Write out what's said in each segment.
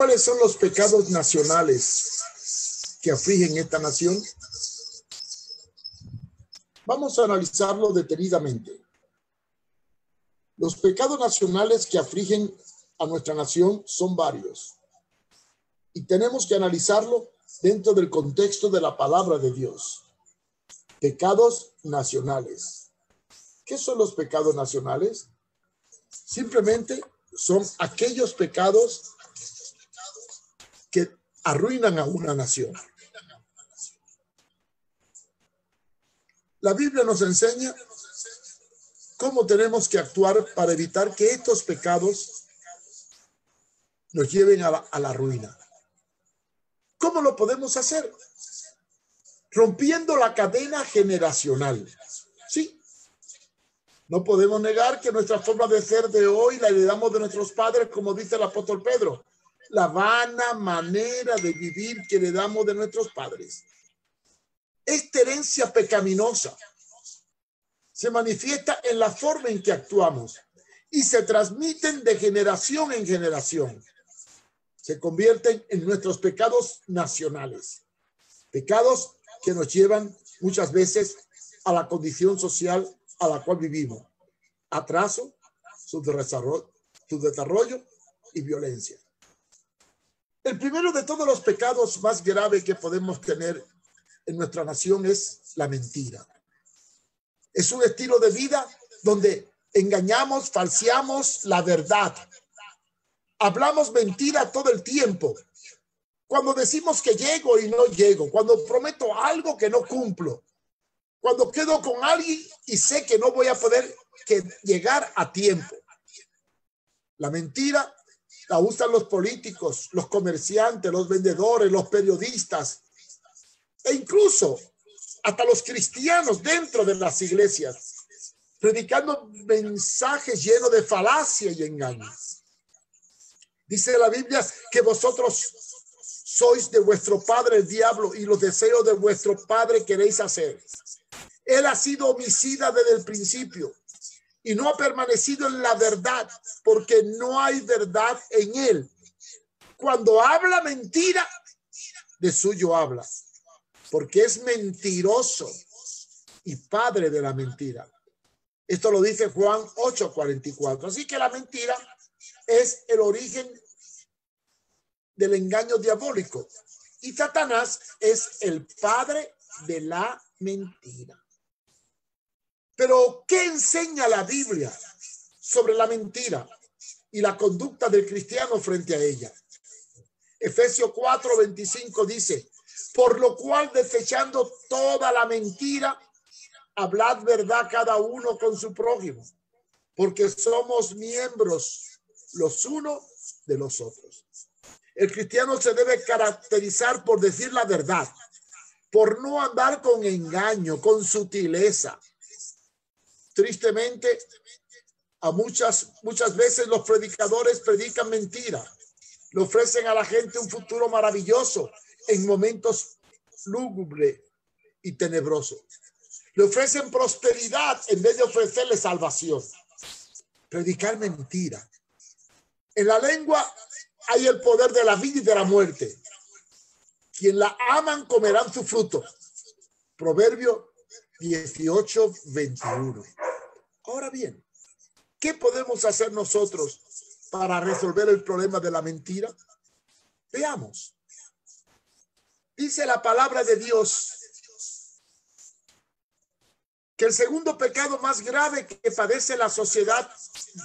¿Cuáles son los pecados nacionales que afligen esta nación? Vamos a analizarlo detenidamente. Los pecados nacionales que afligen a nuestra nación son varios y tenemos que analizarlo dentro del contexto de la palabra de Dios. Pecados nacionales. ¿Qué son los pecados nacionales? Simplemente son aquellos pecados que arruinan a una nación. La Biblia nos enseña cómo tenemos que actuar para evitar que estos pecados nos lleven a la ruina. ¿Cómo lo podemos hacer? Rompiendo la cadena generacional. Sí. No podemos negar que nuestra forma de ser de hoy la heredamos de nuestros padres, como dice el apóstol Pedro. La vana manera de vivir que heredamos de nuestros padres. Esta herencia pecaminosa se manifiesta en la forma en que actuamos y se transmiten de generación en generación. Se convierten en nuestros pecados nacionales. Pecados que nos llevan muchas veces a la condición social a la cual vivimos. Atraso, subdesarrollo y violencia. El primero de todos los pecados más graves que podemos tener en nuestra nación es la mentira. Es un estilo de vida donde engañamos, falseamos la verdad. Hablamos mentira todo el tiempo. Cuando decimos que llego y no llego. Cuando prometo algo que no cumplo. Cuando quedo con alguien y sé que no voy a poder llegar a tiempo. La mentira la usan los políticos, los comerciantes, los vendedores, los periodistas e incluso hasta los cristianos dentro de las iglesias, predicando mensajes llenos de falacia y engaños. Dice la Biblia que vosotros sois de vuestro padre el diablo y los deseos de vuestro padre queréis hacer. Él ha sido homicida desde el principio y no ha permanecido en la verdad porque no hay verdad en él. Cuando habla mentira, de suyo habla, porque es mentiroso y padre de la mentira. Esto lo dice Juan 8:44. Así que la mentira es el origen del engaño diabólico y Satanás es el padre de la mentira. Pero, ¿qué enseña la Biblia sobre la mentira y la conducta del cristiano frente a ella? Efesios 4:25 dice: por lo cual, desechando toda la mentira, hablad verdad cada uno con su prójimo, porque somos miembros los unos de los otros. El cristiano se debe caracterizar por decir la verdad, por no andar con engaño, con sutileza. Tristemente, a muchas veces los predicadores predican mentira. Le ofrecen a la gente un futuro maravilloso en momentos lúgubres y tenebrosos. Le ofrecen prosperidad en vez de ofrecerle salvación. Predicar mentira. En la lengua hay el poder de la vida y de la muerte. Quien la aman comerán su fruto. Proverbio 18:21. Ahora bien, ¿qué podemos hacer nosotros para resolver el problema de la mentira? Veamos. Dice la palabra de Dios que el segundo pecado más grave que padece la sociedad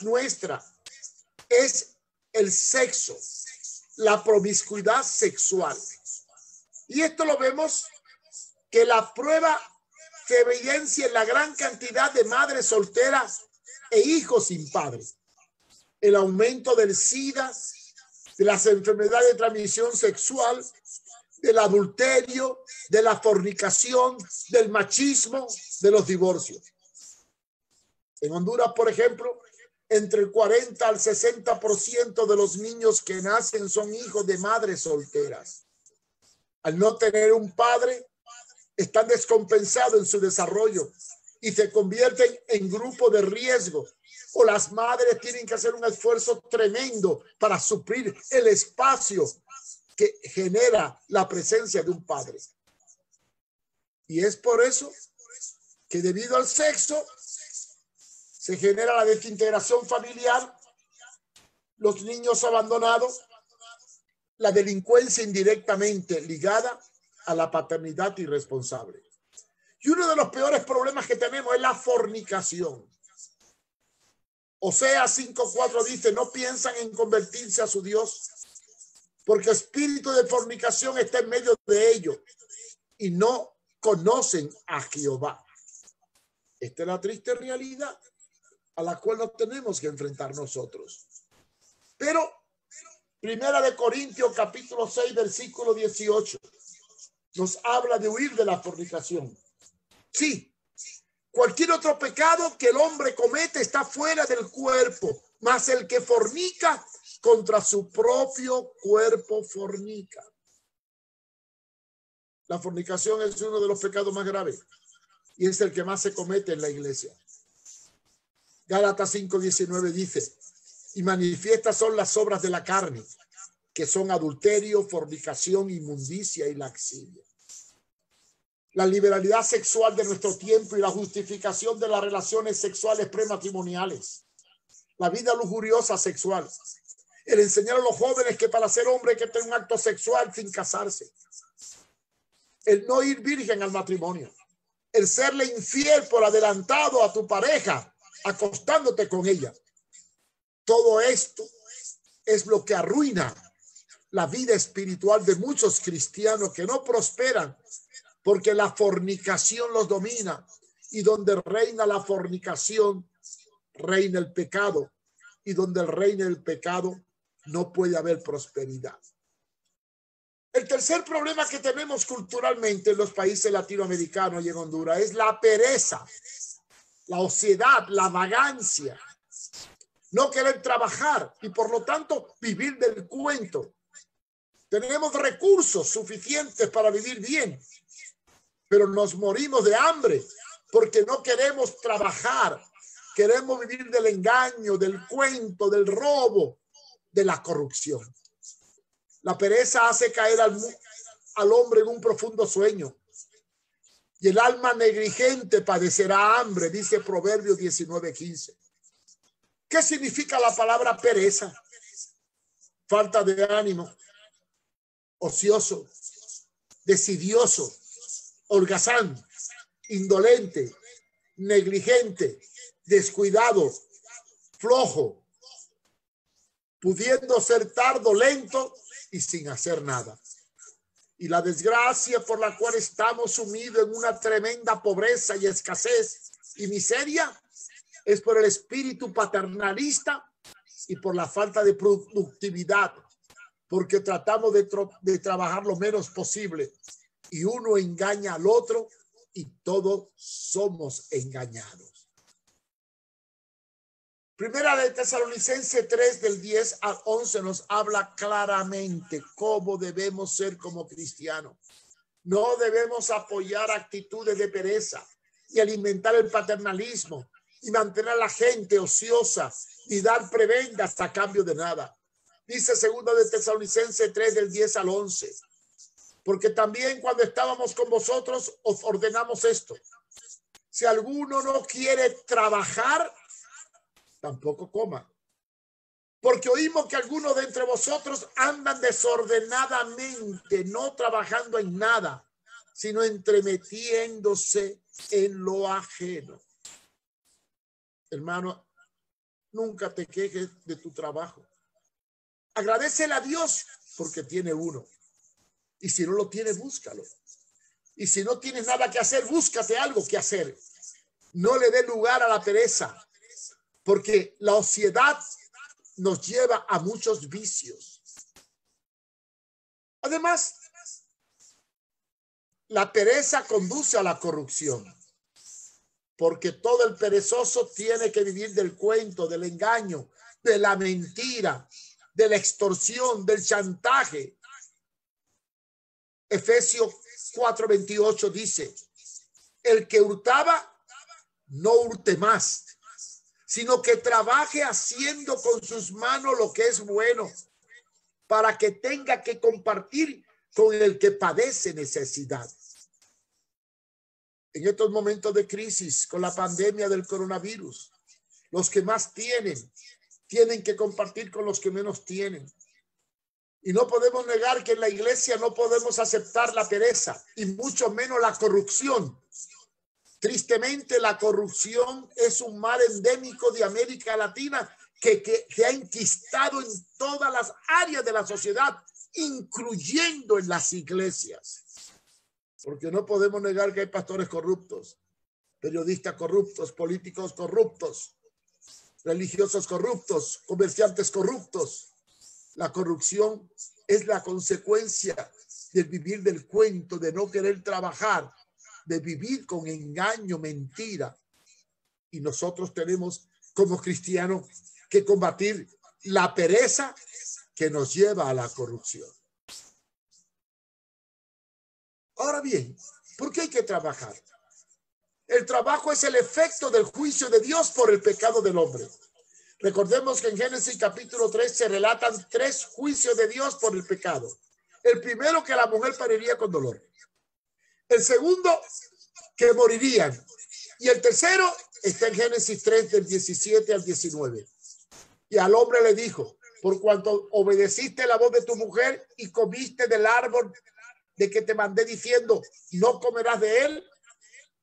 nuestra es el sexo, la promiscuidad sexual. Y esto lo vemos que la prueba se evidencia en la gran cantidad de madres solteras e hijos sin padres. El aumento del SIDA, de las enfermedades de transmisión sexual, del adulterio, de la fornicación, del machismo, de los divorcios. En Honduras, por ejemplo, entre el 40 al 60% de los niños que nacen son hijos de madres solteras. Al no tener un padre, están descompensados en su desarrollo y se convierten en grupo de riesgo o las madres tienen que hacer un esfuerzo tremendo para suplir el espacio que genera la presencia de un padre. Y es por eso que debido al sexo se genera la desintegración familiar, los niños abandonados, la delincuencia indirectamente ligada a la paternidad irresponsable. Y uno de los peores problemas que tenemos es la fornicación. Oseas 5:4 dice, no piensan en convertirse a su Dios, porque espíritu de fornicación está en medio de ellos y no conocen a Jehová. Esta es la triste realidad a la cual nos tenemos que enfrentar nosotros. Pero Primera de Corintios capítulo 6 versículo 18 nos habla de huir de la fornicación. Sí, cualquier otro pecado que el hombre comete está fuera del cuerpo, mas el que fornica contra su propio cuerpo fornica. La fornicación es uno de los pecados más graves y es el que más se comete en la iglesia. Gálatas 5:19 dice, y manifiestas son las obras de la carne, que son adulterio, fornicación, inmundicia y laxivia. La liberalidad sexual de nuestro tiempo y la justificación de las relaciones sexuales prematrimoniales, la vida lujuriosa sexual, el enseñar a los jóvenes que para ser hombre hay que tener un acto sexual sin casarse, el no ir virgen al matrimonio, el serle infiel por adelantado a tu pareja, acostándote con ella. Todo esto es lo que arruina la vida espiritual de muchos cristianos que no prosperan porque la fornicación los domina, y donde reina la fornicación reina el pecado, y donde reina el pecado no puede haber prosperidad. El tercer problema que tenemos culturalmente en los países latinoamericanos y en Honduras es la pereza, la ociedad, la vagancia, no querer trabajar y por lo tanto vivir del cuento. Tenemos recursos suficientes para vivir bien, pero nos morimos de hambre porque no queremos trabajar. Queremos vivir del engaño, del cuento, del robo, de la corrupción. La pereza hace caer al hombre en un profundo sueño. Y el alma negligente padecerá hambre, dice Proverbios 19:15. ¿Qué significa la palabra pereza? Falta de ánimo, ocioso, desidioso, holgazán, indolente, negligente, descuidado, flojo, pudiendo ser tardo, lento y sin hacer nada. Y la desgracia por la cual estamos sumidos en una tremenda pobreza y escasez y miseria es por el espíritu paternalista y por la falta de productividad, porque tratamos de trabajar lo menos posible y uno engaña al otro y todos somos engañados. Primera de Tesalonicenses 3 del 10 al 11 nos habla claramente cómo debemos ser como cristianos. No debemos apoyar actitudes de pereza y alimentar el paternalismo y mantener a la gente ociosa y dar prebendas a cambio de nada. Dice segunda de Tesalonicenses 3 del 10 al 11. Porque también cuando estábamos con vosotros os ordenamos esto. Si alguno no quiere trabajar, tampoco coma. Porque oímos que algunos de entre vosotros andan desordenadamente, no trabajando en nada, sino entremetiéndose en lo ajeno. Hermano, nunca te quejes de tu trabajo. Agradécele a Dios porque tiene uno. Y si no lo tienes, búscalo. Y si no tienes nada que hacer, búscate algo que hacer. No le dé lugar a la pereza, porque la ociedad nos lleva a muchos vicios. Además, la pereza conduce a la corrupción, porque todo el perezoso tiene que vivir del cuento, del engaño, de la mentira, de la extorsión, del chantaje. Efesios 4:28 dice, el que hurtaba, no hurte más, sino que trabaje haciendo con sus manos lo que es bueno, para que tenga que compartir con el que padece necesidad. En estos momentos de crisis, con la pandemia del coronavirus, los que más tienen que compartir con los que menos tienen. Y no podemos negar que en la iglesia no podemos aceptar la pereza y mucho menos la corrupción. Tristemente, la corrupción es un mal endémico de América Latina que se ha enquistado en todas las áreas de la sociedad, incluyendo en las iglesias. Porque no podemos negar que hay pastores corruptos, periodistas corruptos, políticos corruptos, religiosos corruptos, comerciantes corruptos. La corrupción es la consecuencia del vivir del cuento, de no querer trabajar, de vivir con engaño, mentira. Y nosotros tenemos como cristianos que combatir la pereza que nos lleva a la corrupción. Ahora bien, ¿por qué hay que trabajar? El trabajo es el efecto del juicio de Dios por el pecado del hombre. Recordemos que en Génesis capítulo 3 se relatan 3 juicios de Dios por el pecado. El primero, que la mujer pariría con dolor. El segundo, que morirían. Y el tercero está en Génesis 3 del 17 al 19. Y al hombre le dijo: por cuanto obedeciste la voz de tu mujer y comiste del árbol de que te mandé diciendo, no comerás de él,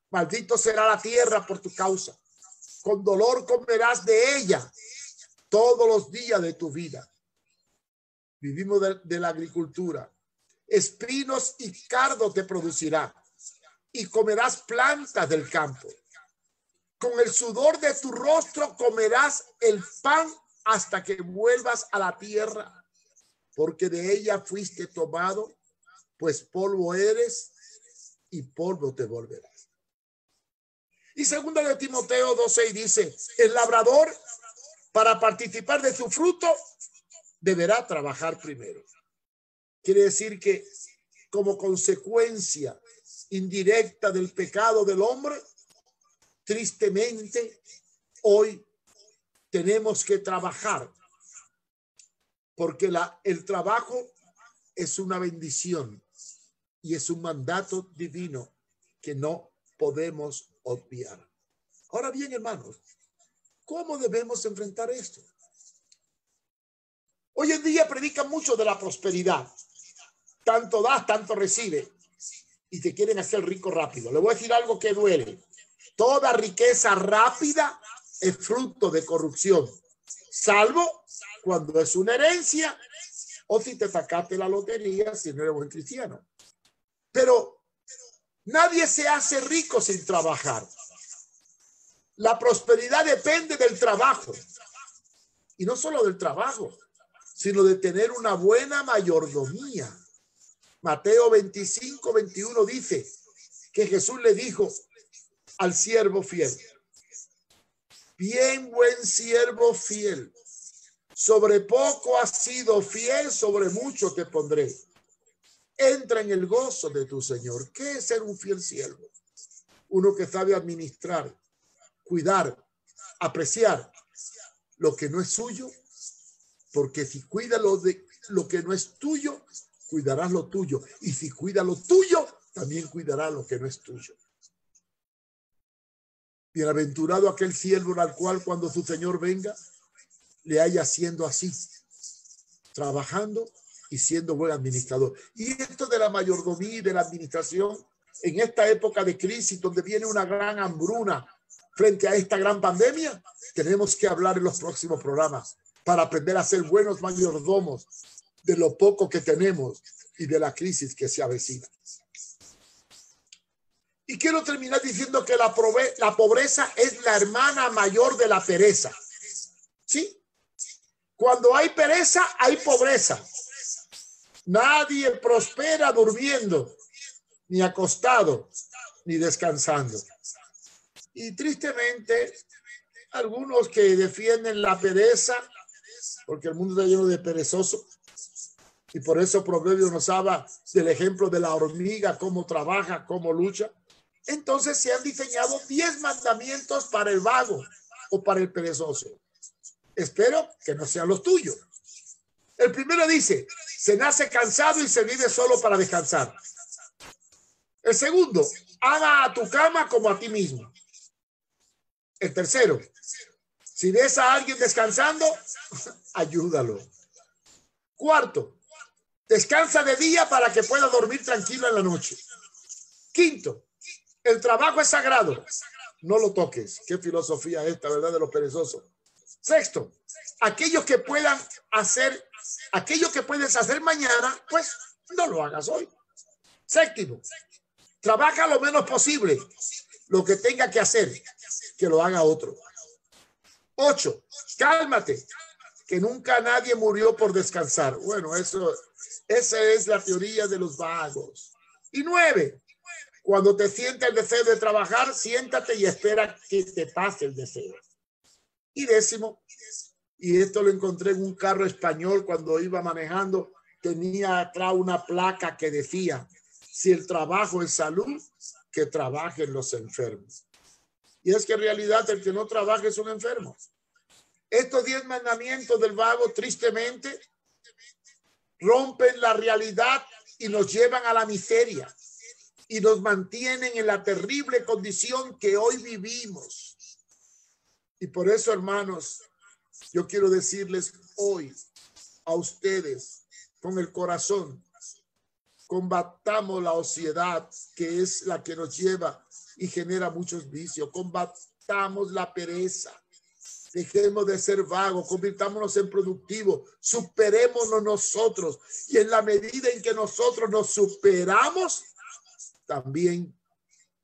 maldito será la tierra por tu causa. Con dolor comerás de ella todos los días de tu vida. Vivimos de la agricultura. Espinos y cardo te producirá, y comerás plantas del campo. Con el sudor de tu rostro comerás el pan hasta que vuelvas a la tierra, porque de ella fuiste tomado, pues polvo eres y polvo te volverás. Y segunda de Timoteo 2:6 dice: el labrador, para participar de su fruto, deberá trabajar primero. Quiere decir que como consecuencia indirecta del pecado del hombre, tristemente hoy tenemos que trabajar, porque el trabajo es una bendición y es un mandato divino que no podemos obviar. Ahora bien, hermanos, ¿cómo debemos enfrentar esto? Hoy en día predican mucho de la prosperidad. Tanto das, tanto recibes. Y te quieren hacer rico rápido. Le voy a decir algo que duele. Toda riqueza rápida es fruto de corrupción, salvo cuando es una herencia o si te sacaste la lotería si no eres buen cristiano. Pero nadie se hace rico sin trabajar. La prosperidad depende del trabajo. Y no solo del trabajo, sino de tener una buena mayordomía. Mateo 25:21 dice que Jesús le dijo al siervo fiel: bien, buen siervo fiel, sobre poco has sido fiel, sobre mucho te pondré. Entra en el gozo de tu Señor. ¿Qué es ser un fiel siervo? Uno que sabe administrar, cuidar, apreciar lo que no es suyo, porque si cuida lo que no es tuyo, cuidarás lo tuyo. Y si cuida lo tuyo, también cuidará lo que no es tuyo. Bienaventurado aquel siervo al cual cuando su Señor venga, le haya siendo así, trabajando y siendo buen administrador. Y esto de la mayordomía y de la administración, en esta época de crisis, donde viene una gran hambruna frente a esta gran pandemia, tenemos que hablar en los próximos programas para aprender a ser buenos mayordomos de lo poco que tenemos y de la crisis que se avecina. Y quiero terminar diciendo que la pobreza es la hermana mayor de la pereza. ¿Sí? Cuando hay pereza, hay pobreza. Nadie prospera durmiendo, ni acostado, ni descansando. Y tristemente, algunos que defienden la pereza, porque el mundo está lleno de perezosos, y por eso Proverbios nos habla del ejemplo de la hormiga, cómo trabaja, cómo lucha. Entonces se han diseñado 10 mandamientos para el vago. o para el perezoso. Espero que no sean los tuyos. El primero dice, se nace cansado y se vive solo para descansar. El segundo, ama a tu cama como a ti mismo. El tercero, si ves a alguien descansando, ayúdalo. Cuarto, descansa de día para que pueda dormir tranquilo en la noche. Quinto, el trabajo es sagrado. No lo toques. Qué filosofía esta, ¿verdad? De los perezosos. Sexto, aquello que puedes hacer mañana, pues no lo hagas hoy. Séptimo, trabaja lo menos posible. Lo que tenga que hacer, que lo haga otro. 8, cálmate, que nunca nadie murió por descansar. Bueno, esa es la teoría de los vagos. Y 9, cuando te sienta el deseo de trabajar, siéntate y espera que te pase el deseo. Y 10, y esto lo encontré en un carro español cuando iba manejando, tenía atrás una placa que decía, si el trabajo es salud, que trabajen los enfermos. Y es que en realidad el que no trabaja es un enfermo. Estos 10 mandamientos del vago, tristemente, rompen la realidad y nos llevan a la miseria y nos mantienen en la terrible condición que hoy vivimos. Y por eso, hermanos, yo quiero decirles hoy a ustedes con el corazón, combatamos la ociosidad, que es la que nos lleva y genera muchos vicios. Combatamos la pereza. Dejemos de ser vagos, convirtámonos en productivos, superémonos nosotros. Y en la medida en que nosotros nos superamos, también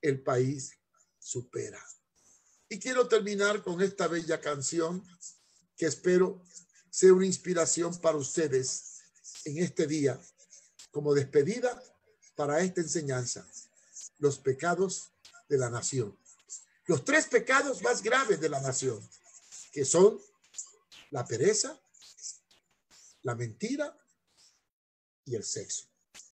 el país supera. Y quiero terminar con esta bella canción que espero sea una inspiración para ustedes en este día, como despedida para esta enseñanza. Los pecados de la nación. Los 3 pecados más graves de la nación, que son la pereza, la mentira y el sexo.